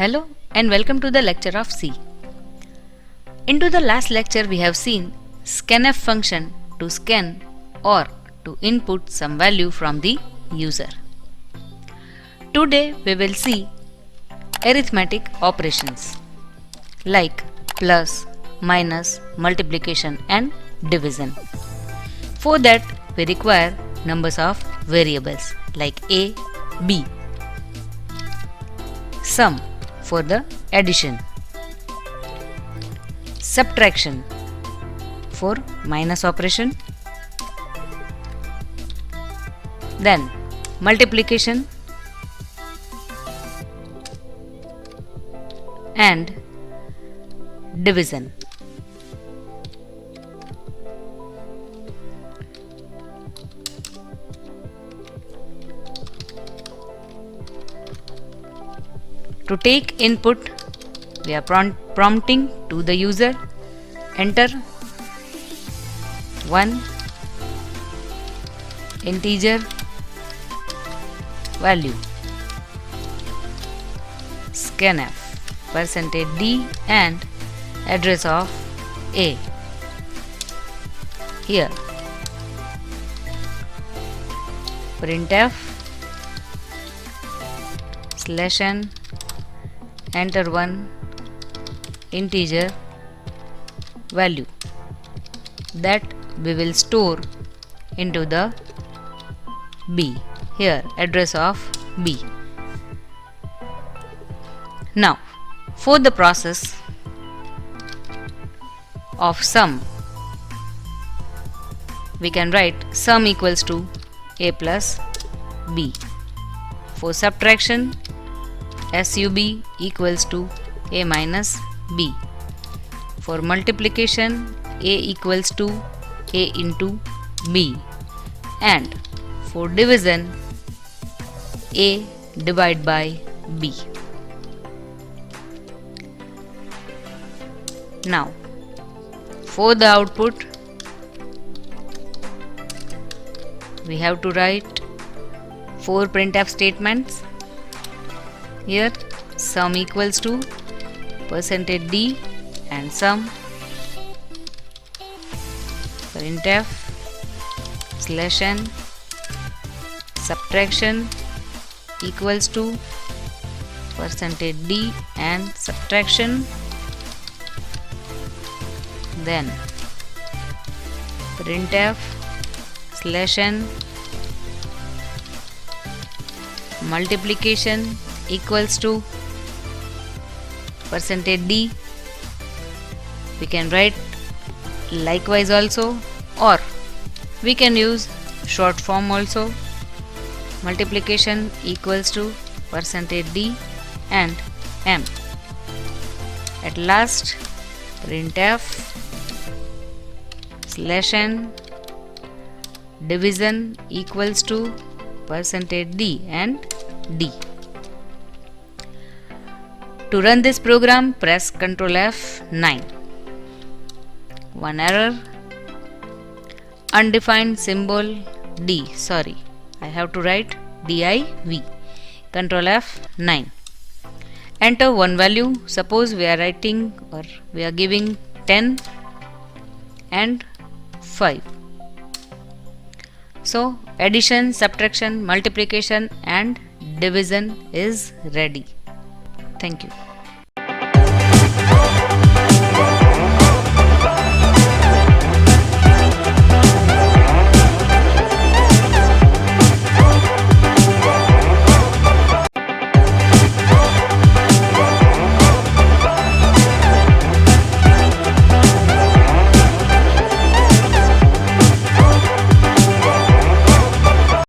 Hello and welcome to the lecture of C. Into the last lecture we have seen scanf function to scan or to input some value from the user. Today we will see arithmetic operations like plus, minus, multiplication and division. For that we require numbers of variables like a, b, sum for the addition, subtraction for minus operation, then multiplication and division. To take input, we are prompting to the user enter 1 integer value, scanf, %d and address of a. Here printf /n enter 1 integer value that we will store into the b. Here address of b. Now for the process of sum, we can write sum equals to a plus b. For subtraction, sub equals to a minus b. For multiplication, a equals to a into b. And for division, a divided by b. Now for the output, we have to write 4 printf statements. Here sum equals to %d and sum, printf /n subtraction equals to %d and subtraction, then printf /n multiplication equals to %d. We can write likewise also, or we can use short form also. Multiplication equals to %d and m. At last printf /n division equals to %d and d. To run this program, press Ctrl F9. One error. Undefined symbol D. Sorry, I have to write div. Ctrl F9. Enter one value. Suppose we are writing or we are giving 10 and 5. So addition, subtraction, multiplication and division is ready. Thank you.